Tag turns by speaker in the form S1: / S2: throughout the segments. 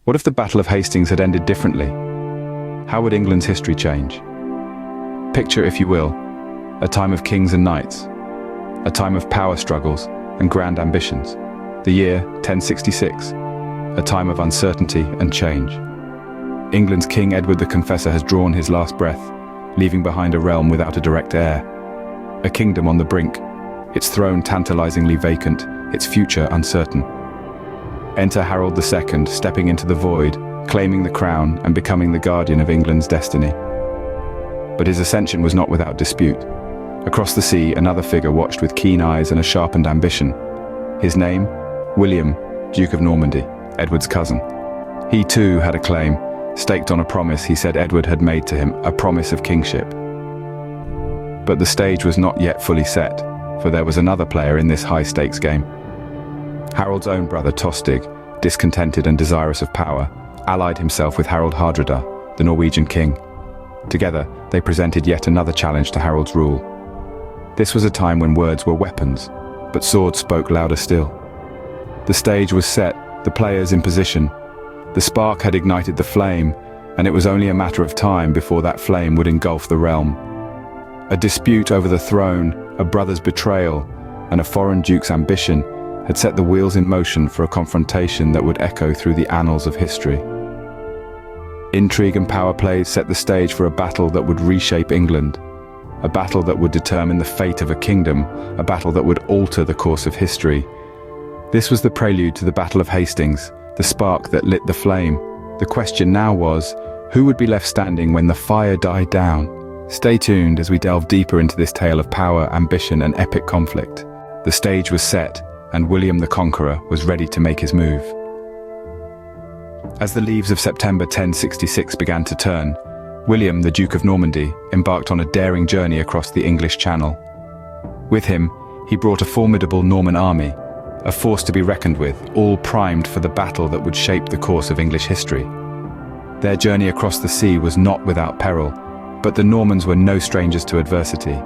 S1: What if the Battle of Hastings had ended differently? How would England's history change? Picture, if you will, a time of kings and knights, a time of power struggles and grand ambitions. The year 1066, a time of uncertainty and change. England's King Edward the Confessor has drawn his last breath, leaving behind a realm without a direct heir. A kingdom on the brink, its throne tantalizingly vacant, its future uncertain. Enter Harold II, stepping into the void, claiming the crown and becoming the guardian of England's destiny. But his ascension was not without dispute. Across the sea, another figure watched with keen eyes and a sharpened ambition. His name? William, Duke of Normandy, Edward's cousin. He too had a claim, staked on a promise he said Edward had made to him, a promise of kingship. But the stage was not yet fully set, for there was another player in this high-stakes game. Harold's own brother Tostig, discontented and desirous of power, allied himself with Harold Hardrada, the Norwegian king. Together, they presented yet another challenge to Harold's rule. This was a time when words were weapons, but swords spoke louder still. The stage was set, the players in position. The spark had ignited the flame, and it was only a matter of time before that flame would engulf the realm. A dispute over the throne, a brother's betrayal, and a foreign duke's ambition had set the wheels in motion for a confrontation that would echo through the annals of history. Intrigue and power plays set the stage for a battle that would reshape England, a battle that would determine the fate of a kingdom, a battle that would alter the course of history. This was the prelude to the Battle of Hastings, the spark that lit the flame. The question now was, who would be left standing when the fire died down? Stay tuned as we delve deeper into this tale of power, ambition, and epic conflict. The stage was set, and William the Conqueror was ready to make his move. As the leaves of September 1066 began to turn, William, the Duke of Normandy, embarked on a daring journey across the English Channel. With him, he brought a formidable Norman army, a force to be reckoned with, all primed for the battle that would shape the course of English history. Their journey across the sea was not without peril, but the Normans were no strangers to adversity.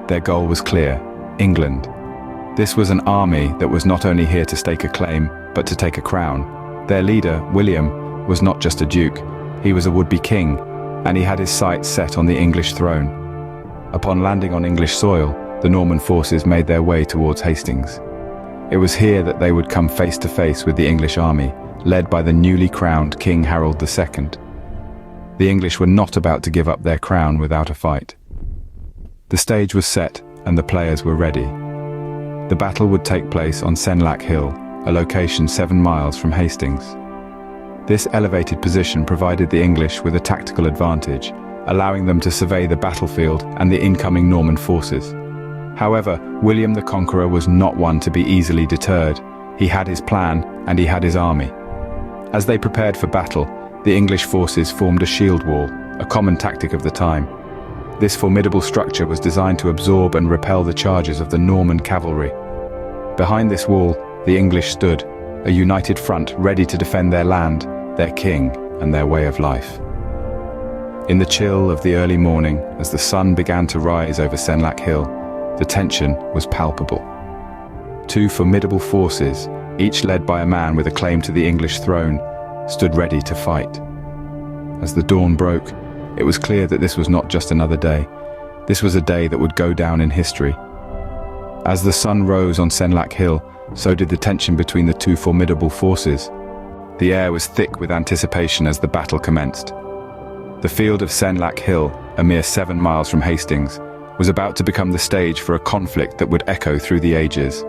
S1: Their goal was clear: England. This was an army that was not only here to stake a claim, but to take a crown. Their leader, William, was not just a duke, he was a would-be king, and he had his sights set on the English throne. Upon landing on English soil, the Norman forces made their way towards Hastings. It was here that they would come face to face with the English army, led by the newly crowned King Harold II. The English were not about to give up their crown without a fight. The stage was set, and the players were ready. The battle would take place on Senlac Hill, a location 7 miles from Hastings. This elevated position provided the English with a tactical advantage, allowing them to survey the battlefield and the incoming Norman forces. However, William the Conqueror was not one to be easily deterred. He had his plan, and he had his army. As they prepared for battle, the English forces formed a shield wall, a common tactic of the time. This formidable structure was designed to absorb and repel the charges of the Norman cavalry. Behind this wall, the English stood, a united front ready to defend their land, their king, and their way of life. In the chill of the early morning, as the sun began to rise over Senlac Hill, the tension was palpable. Two formidable forces, each led by a man with a claim to the English throne, stood ready to fight. As the dawn broke, it was clear that this was not just another day. This was a day that would go down in history. As the sun rose on Senlac Hill, so did the tension between the two formidable forces. The air was thick with anticipation as the battle commenced. The field of Senlac Hill, a mere 7 miles from Hastings, was about to become the stage for a conflict that would echo through the ages.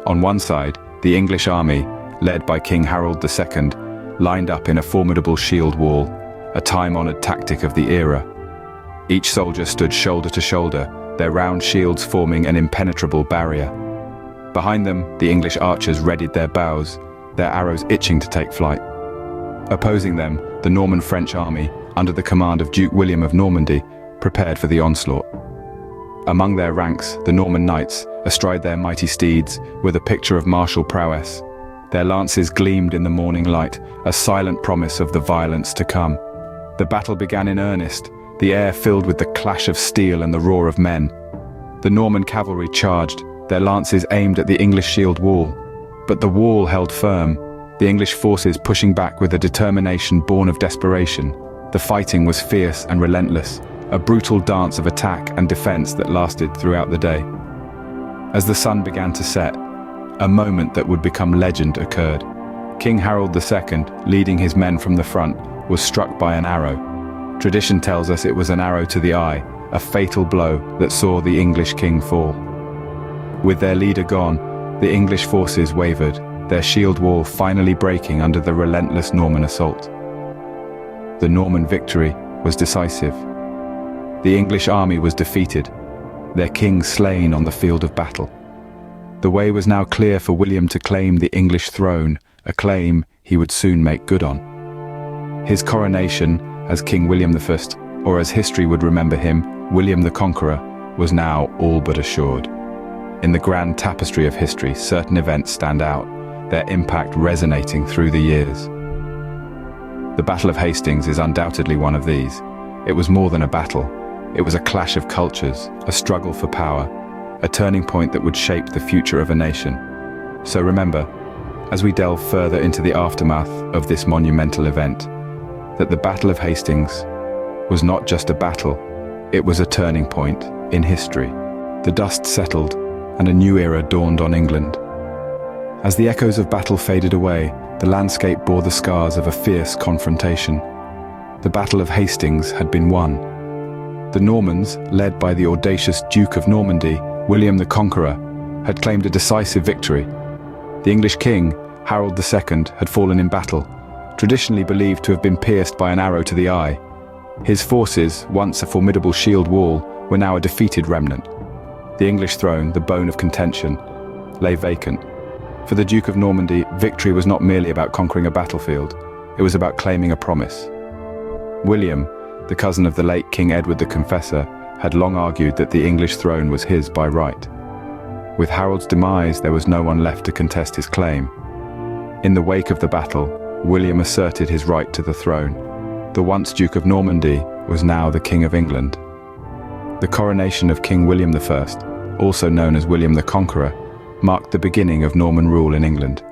S1: On one side, the English army, led by King Harold II, lined up in a formidable shield wall, a time-honored tactic of the era. Each soldier stood shoulder to shoulder, their round shields forming an impenetrable barrier. Behind them, the English archers readied their bows, their arrows itching to take flight. Opposing them, the Norman French army, under the command of Duke William of Normandy, prepared for the onslaught. Among their ranks, the Norman knights, astride their mighty steeds, were the picture of martial prowess. Their lances gleamed in the morning light, a silent promise of the violence to come. The battle began in earnest, the air filled with the clash of steel and the roar of men. The Norman cavalry charged, their lances aimed at the English shield wall. But the wall held firm. the English forces pushing back with a determination born of desperation. The fighting was fierce and relentless, a brutal dance of attack and defense that lasted throughout the day. As the sun began to set, a moment that would become legend occurred. King Harold II, leading his men from the front, was struck by an arrow. Tradition tells us it was an arrow to the eye, a fatal blow that saw the English king fall. With their leader gone, the English forces wavered, their shield wall finally breaking under the relentless Norman assault. The Norman victory was decisive. The English army was defeated, their king slain on the field of battle. The way was now clear for William to claim the English throne, a claim he would soon make good on. His coronation as King William I, or as history would remember him, William the Conqueror, was now all but assured. In the grand tapestry of history, certain events stand out, their impact resonating through the years. The Battle of Hastings is undoubtedly one of these. It was more than a battle. It was a clash of cultures, a struggle for power, a turning point that would shape the future of a nation. So remember, as we delve further into the aftermath of this monumental event, that the Battle of Hastings was not just a battle, it was a turning point in history. The dust settled and a new era dawned on England. As the echoes of battle faded away, the landscape bore the scars of a fierce confrontation. The Battle of Hastings had been won. The Normans, led by the audacious Duke of Normandy, William the Conqueror, had claimed a decisive victory. The English king, Harold II, had fallen in battle, traditionally believed to have been pierced by an arrow to the eye. His forces, once a formidable shield wall, were now a defeated remnant. The English throne, the bone of contention, lay vacant. For the Duke of Normandy, victory was not merely about conquering a battlefield, it was about claiming a promise. William, the cousin of the late King Edward the Confessor, had long argued that the English throne was his by right. With Harold's demise, there was no one left to contest his claim. In the wake of the battle, William asserted his right to the throne. The once Duke of Normandy was now the King of England. The coronation of King William I, also known as William the Conqueror, marked the beginning of Norman rule in England.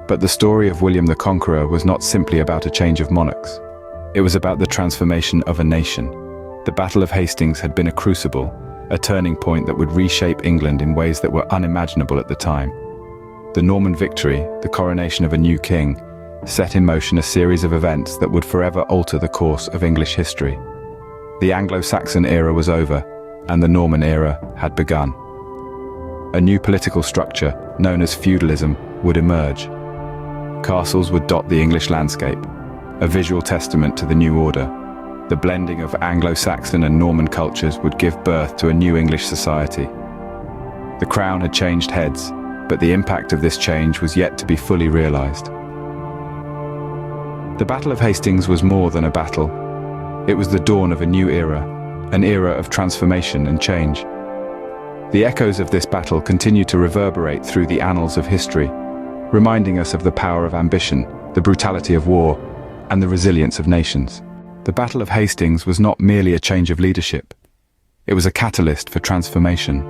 S1: But the story of William the Conqueror was not simply about a change of monarchs. It was about the transformation of a nation. The Battle of Hastings had been a crucible, a turning point that would reshape England in ways that were unimaginable at the time. The Norman victory, the coronation of a new king, set in motion a series of events that would forever alter the course of English history. The Anglo-Saxon era was over, and the Norman era had begun. A new political structure, known as feudalism, would emerge. Castles would dot the English landscape, a visual testament to the new order. The blending of Anglo-Saxon and Norman cultures would give birth to a new English society. The crown had changed heads, but the impact of this change was yet to be fully realized. The Battle of Hastings was more than a battle. It was the dawn of a new era, an era of transformation and change. The echoes of this battle continue to reverberate through the annals of history, reminding us of the power of ambition, the brutality of war, and the resilience of nations. The Battle of Hastings was not merely a change of leadership. It was a catalyst for transformation.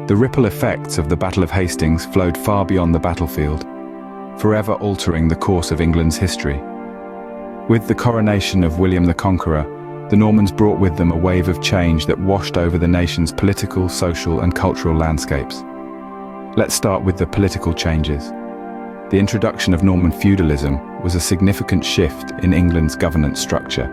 S1: The ripple effects of the Battle of Hastings flowed far beyond the battlefield, forever altering the course of England's history. With the coronation of William the Conqueror, the Normans brought with them a wave of change that washed over the nation's political, social, and cultural landscapes. Let's start with the political changes. The introduction of Norman feudalism was a significant shift in England's governance structure.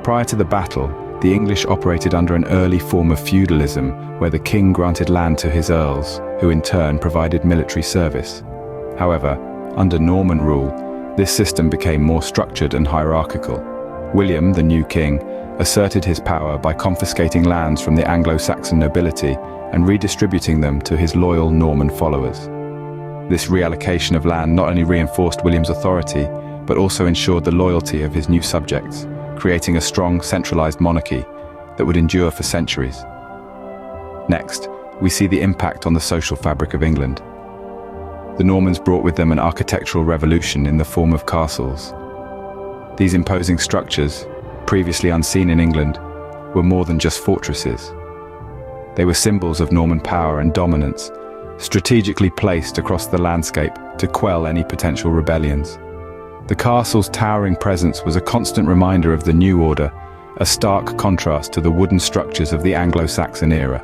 S1: Prior to the battle, the English operated under an early form of feudalism where the king granted land to his earls, who in turn provided military service. However, under Norman rule, this system became more structured and hierarchical. William, the new king, asserted his power by confiscating lands from the Anglo-Saxon nobility and redistributing them to his loyal Norman followers. This reallocation of land not only reinforced William's authority, but also ensured the loyalty of his new subjects, creating a strong, centralized monarchy that would endure for centuries. Next, we see the impact on the social fabric of England. The Normans brought with them an architectural revolution in the form of castles. These imposing structures, previously unseen in England, were more than just fortresses. They were symbols of Norman power and dominance, strategically placed across the landscape to quell any potential rebellions. The castle's towering presence was a constant reminder of the new order, a stark contrast to the wooden structures of the Anglo-Saxon era.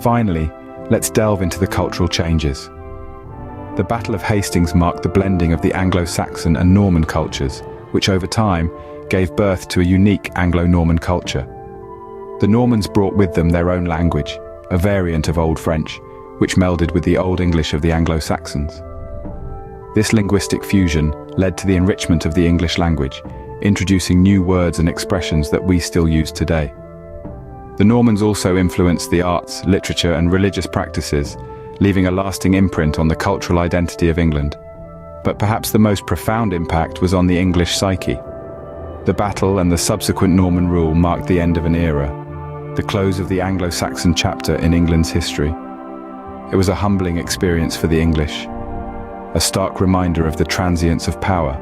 S1: Finally, let's delve into the cultural changes. The Battle of Hastings marked the blending of the Anglo-Saxon and Norman cultures, which over time gave birth to a unique Anglo-Norman culture. The Normans brought with them their own language, a variant of Old French, which melded with the Old English of the Anglo-Saxons. This linguistic fusion led to the enrichment of the English language, introducing new words and expressions that we still use today. The Normans also influenced the arts, literature, and religious practices, leaving a lasting imprint on the cultural identity of England. But perhaps the most profound impact was on the English psyche. The battle and the subsequent Norman rule marked the end of an era, the close of the Anglo-Saxon chapter in England's history. It was a humbling experience for the English, a stark reminder of the transience of power.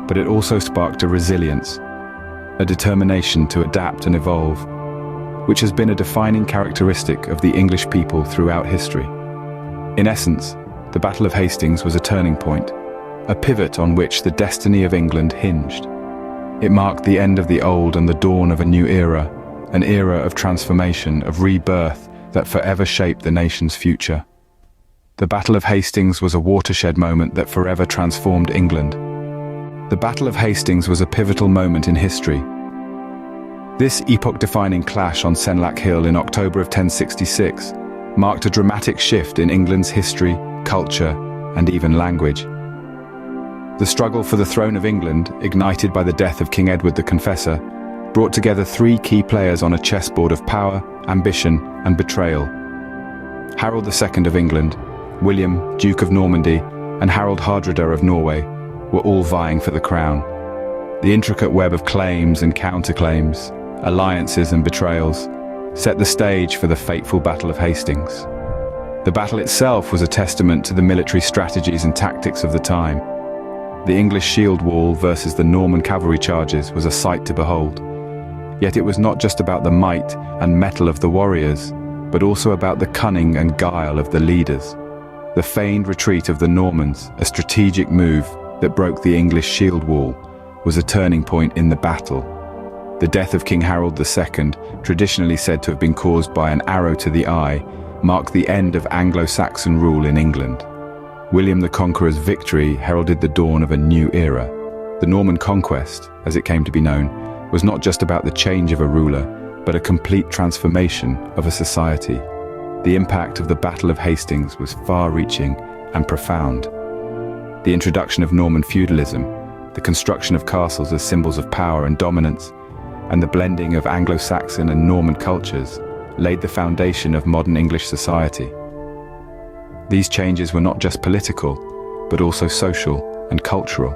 S1: But it also sparked a resilience, a determination to adapt and evolve, which has been a defining characteristic of the English people throughout history. In essence, the Battle of Hastings was a turning point, a pivot on which the destiny of England hinged. It marked the end of the old and the dawn of a new era, an era of transformation, of rebirth that forever shaped the nation's future. The Battle of Hastings was a watershed moment that forever transformed England. The Battle of Hastings was a pivotal moment in history. This epoch-defining clash on Senlac Hill in October of 1066 marked a dramatic shift in England's history, culture, and even language. The struggle for the throne of England, ignited by the death of King Edward the Confessor, brought together three key players on a chessboard of power, ambition, and betrayal. Harold II of England, William, Duke of Normandy, and Harold Hardrada of Norway were all vying for the crown. The intricate web of claims and counterclaims, alliances and betrayals, set the stage for the fateful Battle of Hastings. The battle itself was a testament to the military strategies and tactics of the time. The English shield wall versus the Norman cavalry charges was a sight to behold. Yet it was not just about the might and mettle of the warriors, but also about the cunning and guile of the leaders. The feigned retreat of the Normans, a strategic move that broke the English shield wall, was a turning point in the battle. The death of King Harold II, traditionally said to have been caused by an arrow to the eye, marked the end of Anglo-Saxon rule in England. William the Conqueror's victory heralded the dawn of a new era. The Norman conquest, as it came to be known, was not just about the change of a ruler, but a complete transformation of a society. The impact of the Battle of Hastings was far-reaching and profound. The introduction of Norman feudalism, the construction of castles as symbols of power and dominance, and the blending of Anglo-Saxon and Norman cultures laid the foundation of modern English society. These changes were not just political, but also social and cultural.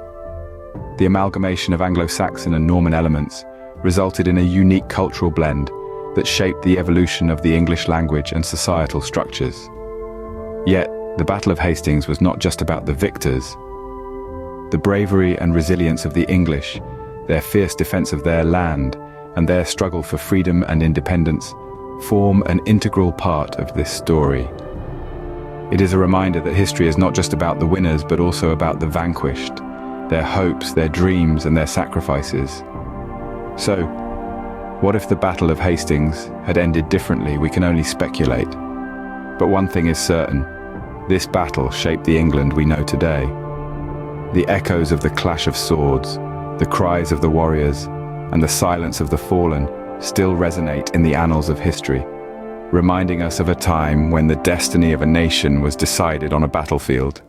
S1: The amalgamation of Anglo-Saxon and Norman elements resulted in a unique cultural blend that shaped the evolution of the English language and societal structures. Yet, the Battle of Hastings was not just about the victors. The bravery and resilience of the English, their fierce defense of their land, and their struggle for freedom and independence form an integral part of this story. It is a reminder that history is not just about the winners, but also about the vanquished, their hopes, their dreams, and their sacrifices. So, what if the Battle of Hastings had ended differently? We can only speculate. But one thing is certain, this battle shaped the England we know today. The echoes of the clash of swords, the cries of the warriors, and the silence of the fallen still resonate in the annals of history, reminding us of a time when the destiny of a nation was decided on a battlefield.